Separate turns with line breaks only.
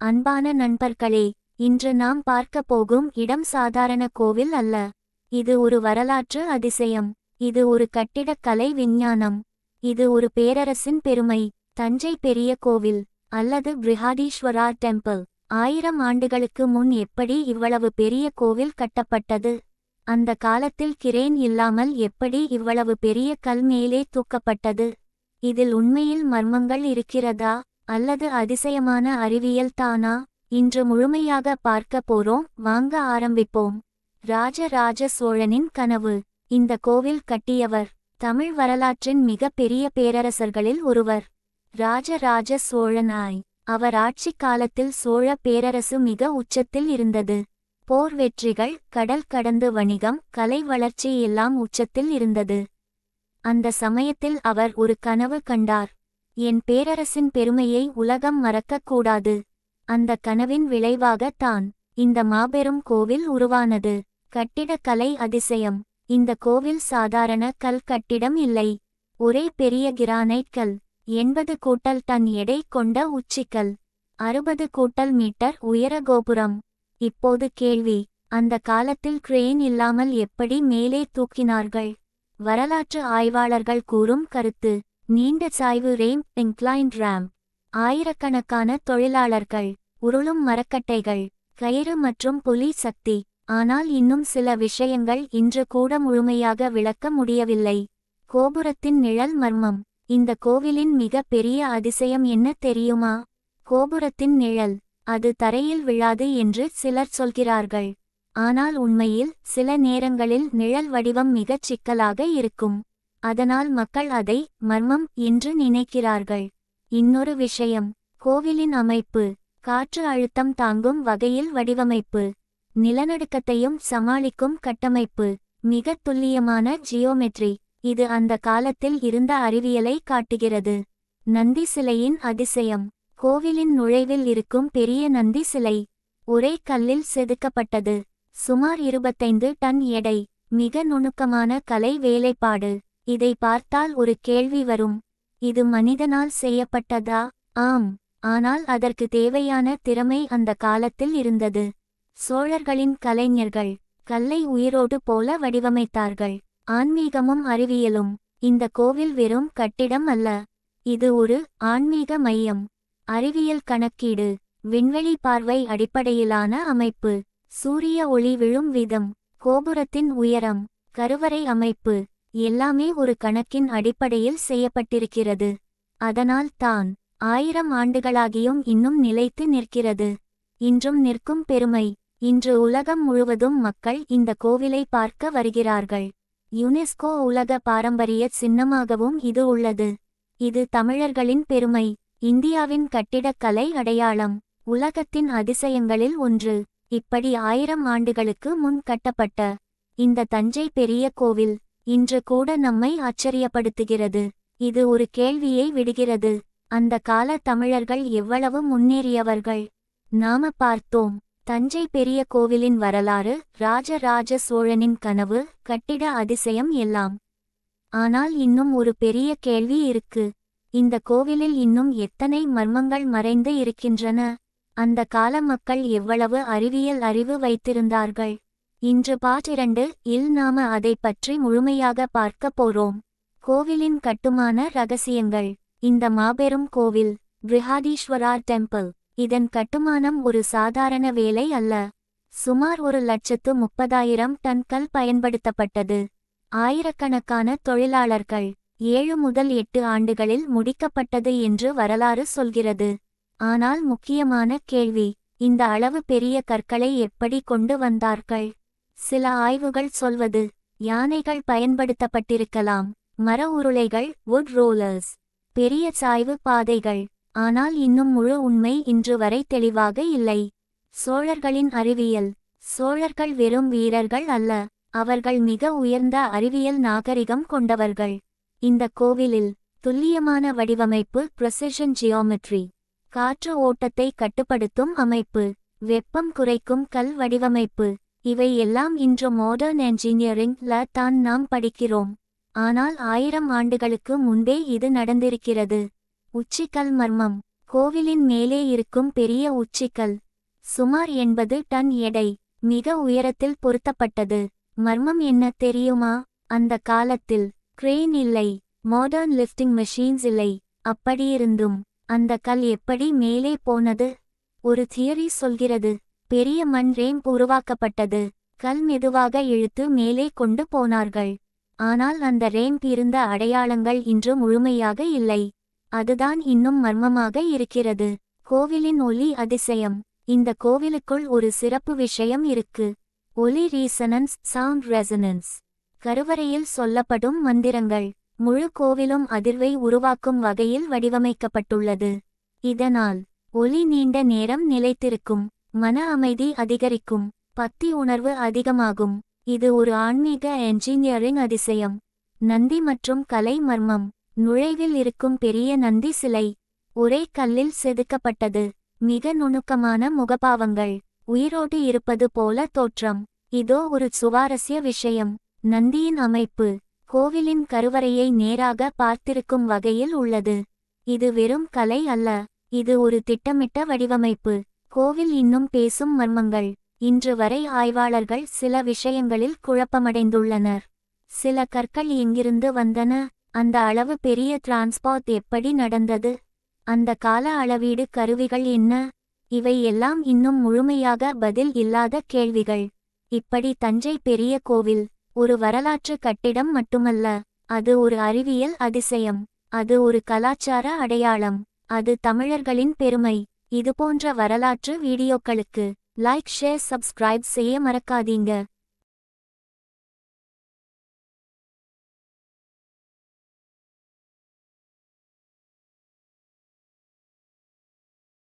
அன்பான நண்பர்களே, இன்று நாம் பார்க்க போகும் இடம் சாதாரண கோவில் அல்ல. இது ஒரு வரலாற்று அதிசயம். இது ஒரு கட்டிடக்கலை விஞ்ஞானம். இது ஒரு பேரரசின் பெருமை. தஞ்சை பெரிய கோவில் அல்லது பிருஹாதீஸ்வரா டெம்பிள் 1000 ஆண்டுகளுக்கு முன் எப்படி இவ்வளவு பெரிய கோவில் கட்டப்பட்டது? அந்த காலத்தில் கிரேன் இல்லாமல் எப்படி இவ்வளவு பெரிய கல் மேலே தூக்கப்பட்டது? இதில் உண்மையில் மர்மங்கள் இருக்கிறதா அல்லது அதிசயமான அறிவியல் தானா? இன்று முழுமையாக பார்க்க போறோம். வாங்க ஆரம்பிப்போம். ராஜராஜ சோழனின் கனவு. இந்த கோவில் கட்டியவர் தமிழ் வரலாற்றின் மிக பெரிய பேரரசர்களில் ஒருவர் ராஜராஜ சோழன். அவர் ஆட்சி காலத்தில் சோழ பேரரசு மிக உச்சத்தில் இருந்தது. போர் வெற்றிகள், கடல் கடந்து வணிகம், கலை வளர்ச்சி எல்லாம் உச்சத்தில் இருந்தது. அந்த சமயத்தில் அவர் ஒரு கனவு கண்டார். என் பேரரசின் பெருமையை உலகம் மறக்கக்கூடாது. அந்த கனவின் விளைவாக தான் இந்த மாபெரும் கோவில் உருவானது. கட்டிடக்கலை அதிசயம். இந்த கோவில் சாதாரண கல் கட்டிடம் இல்லை. ஒரே பெரிய கிரானைட் கல், 80 டன் எடை கொண்ட உச்சிக்கல், 60 மீட்டர் உயர கோபுரம். இப்போது கேள்வி, அந்த காலத்தில் கிரேன் இல்லாமல் எப்படி மேலே தூக்கினார்கள்? வரலாற்று ஆய்வாளர்கள் கூறும் கருத்து, நீண்ட சாய்வு ரேம்ப், இன்க்ளைன்ட் ரேம்ப், ஆயிரக்கணக்கான தொழிலாளர்கள், உருளும் மரக்கட்டைகள், கயிறு மற்றும் புலி சக்தி. ஆனால் இன்னும் சில விஷயங்கள் இன்று கூட முழுமையாக விளக்க முடியவில்லை. கோபுரத்தின் நிழல் மர்மம். இந்த கோவிலின் மிக பெரிய அதிசயம் என்ன தெரியுமா? கோபுரத்தின் நிழல். அது தரையில் விழாது என்று சிலர் சொல்கிறார்கள். ஆனால் உண்மையில் சில நேரங்களில் நிழல் வடிவம் மிகச் சிக்கலாக இருக்கும். அதனால் மக்கள் அதை மர்மம் என்று நினைக்கிறார்கள். இன்னொரு விஷயம், கோவிலின் அமைப்பு. காற்று அழுத்தம் தாங்கும் வகையில் வடிவமைப்பு, நிலநடுக்கத்தையும் சமாளிக்கும் கட்டமைப்பு, மிக துல்லியமான ஜியோமெட்ரி. இது அந்த காலத்தில் இருந்த அறிவியலை காட்டுகிறது. நந்தி சிலையின் அதிசயம். கோவிலின் நுழைவில் இருக்கும் பெரிய நந்தி சிலை ஒரே கல்லில் செதுக்கப்பட்டது. சுமார் 25 டன் எடை. மிக நுணுக்கமான கலை வேலைப்பாடு. இதை பார்த்தால் ஒரு கேள்வி வரும், இது மனிதனால் செய்யப்பட்டதா? ஆம், ஆனால் அதற்கு தேவையான திறமை அந்த காலத்தில் இருந்தது. சோழர்களின் கலைஞர்கள் கல்லை உயிரோடு போல வடிவமைத்தார்கள். ஆன்மீகமும் அறிவியலும். இந்த கோவில் வெறும் கட்டிடம் அல்ல, இது ஒரு ஆன்மீக மையம். அறிவியல் கணக்கீடு, விண்வெளி பார்வை அடிப்படையிலான அமைப்பு, சூரிய ஒளி விழும் விதம், கோபுரத்தின் உயரம், கருவறை அமைப்பு எல்லாமே ஒரு கணக்கின் அடிப்படையில் செய்யப்பட்டிருக்கிறது. அதனால் தான் 1000 ஆண்டுகளாகியும் இன்னும் நிலைத்து நிற்கிறது. இன்றும் நிற்கும் பெருமை. இன்று உலகம் முழுவதும் மக்கள் இந்த கோவிலை பார்க்க வருகிறார்கள். யுனெஸ்கோ உலக பாரம்பரிய சின்னமாகவும் இது உள்ளது. இது தமிழர்களின் பெருமை. இந்தியாவின் கட்டிடக்கலை அடையாளம். உலகத்தின் அதிசயங்களில் ஒன்று. இப்படி 1000 ஆண்டுகளுக்கு முன் கட்டப்பட்ட இந்த தஞ்சை பெரிய கோவில் இன்று கூட நம்மை ஆச்சரியப்படுத்துகிறது. இது ஒரு கேள்வியை விடுகிறது, அந்த கால தமிழர்கள் எவ்வளவு முன்னேறியவர்கள்? நாம பார்த்தோம் தஞ்சை பெரிய கோவிலின் வரலாறு, ராஜராஜ சோழனின் கனவு, கட்டிட அதிசயம் எல்லாம். ஆனால் இன்னும் ஒரு பெரிய கேள்வி இருக்கு. இந்த கோவிலில் இன்னும் எத்தனை மர்மங்கள் மறைந்து இருக்கின்றன? அந்த கால மக்கள் எவ்வளவு அறிவியல் அறிவு வைத்திருந்தார்கள்? இன்று பார்ட் 2 இல் நாம அதை பற்றி முழுமையாக பார்க்க போறோம். கோவிலின் கட்டுமான ரகசியங்கள். இந்த மாபெரும் கோவில் பிருஹாதீஸ்வரா டெம்பிள், இதன் கட்டுமானம் ஒரு சாதாரண வேலை அல்ல. சுமார் 1,30,000 டன் கல் பயன்படுத்தப்பட்டது. ஆயிரக்கணக்கான தொழிலாளர்கள். 7 முதல் 8 ஆண்டுகளில் முடிக்கப்பட்டது என்று வரலாறு சொல்கிறது. ஆனால் முக்கியமான கேள்வி, இந்த அளவு பெரிய கற்களை எப்படி கொண்டு வந்தார்கள்? சில ஆய்வுகள் சொல்வது, யானைகள் பயன்படுத்தப்பட்டிருக்கலாம், மர உருளைகள், வுட் ரோலர்ஸ், பெரிய சாய்வு பாதைகள். ஆனால் இன்னும் முழு உண்மை இன்று வரை தெளிவாக இல்லை. சோழர்களின் அறிவியல். சோழர்கள் வெறும் வீரர்கள் அல்ல, அவர்கள் மிக உயர்ந்த அறிவியல் நாகரிகம் கொண்டவர்கள். இந்த கோவிலில் துல்லியமான வடிவமைப்பு, ப்ரெசிஷன் ஜியோமெட்ரி, காற்று ஓட்டத்தை கட்டுப்படுத்தும் அமைப்பு, வெப்பம் குறைக்கும் கல் வடிவமைப்பு, இவை எல்லாம் இன்று மாடர்ன் என்ஜினியரிங்ல தான் நாம் படிக்கிறோம். ஆனால் 1000 ஆண்டுகளுக்கு முன்பே இது நடந்திருக்கிறது. உச்சிக்கல் மர்மம். கோவிலின் மேலே இருக்கும் பெரிய உச்சிக்கல் சுமார் 80 டன் எடை, மிக உயரத்தில் பொருத்தப்பட்டது. மர்மம் என்ன தெரியுமா? அந்த காலத்தில் கிரேன் இல்லை, மாடர்ன் லிஃப்டிங் மெஷின்ஸ் இல்லை. அப்படியிருந்தும் அந்த கல் எப்படி மேலே போனது? ஒரு தியரி சொல்கிறது, பெரிய மண் ரேம்ப் உருவாக்கப்பட்டது. கல் மெதுவாக இழுத்து மேலே கொண்டு போனார்கள். ஆனால் அந்த ரேம்ப் இருந்த அடையாளங்கள் இன்று முழுமையாக இல்லை. அதுதான் இன்னும் மர்மமாக இருக்கிறது. கோவிலின் ஒலி அதிசயம். இந்த கோவிலுக்குள் ஒரு சிறப்பு விஷயம் இருக்கு. ஒலி ரீசனன்ஸ், சவுண்ட் ரெசனன்ஸ். கருவறையில் சொல்லப்படும் மந்திரங்கள் முழு கோவிலும் அதிர்வை உருவாக்கும் வகையில் வடிவமைக்கப்பட்டுள்ளது. இதனால் ஒலி நீண்ட நேரம் நிலைத்திருக்கும், மன அமைதி அதிகரிக்கும், பக்தி உணர்வு அதிகமாகும். இது ஒரு ஆன்மீக என்ஜினியரிங் அதிசயம். நந்தி மற்றும் கலை மர்மம். நுழைவில் இருக்கும் பெரிய நந்தி சிலை ஒரே கல்லில் செதுக்கப்பட்டது. மிக நுணுக்கமான முகபாவங்கள், உயிரோடு இருப்பது போல தோற்றம். இதோ ஒரு சுவாரஸ்ய விஷயம். நந்தியின் அமைப்பு கோவிலின் கருவறையை நேராக பார்த்திருக்கும் வகையில் உள்ளது. இது வெறும் கலை அல்ல, இது ஒரு திட்டமிட்ட வடிவமைப்பு. கோவில் இன்னும் பேசும் மர்மங்கள். இன்று வரை ஆய்வாளர்கள் சில விஷயங்களில் குழப்பமடைந்துள்ளனர். சில கற்கள் எங்கிருந்து வந்தன? அந்த அளவு பெரிய டிரான்ஸ்போர்ட் எப்படி நடந்தது? அந்த கால அளவீடு கருவிகள் என்ன? இவை எல்லாம் இன்னும் முழுமையாக பதில் இல்லாத கேள்விகள். இப்படி தஞ்சை பெரிய கோவில் ஒரு வரலாற்று கட்டிடம் மட்டுமல்ல, அது ஒரு அறிவியல் அதிசயம். அது ஒரு கலாச்சார அடையாளம். அது தமிழர்களின் பெருமை. இதுபோன்ற வரலாற்று வீடியோக்களுக்கு லைக், ஷேர், சப்ஸ்கிரைப் செய்ய மறக்காதீங்க.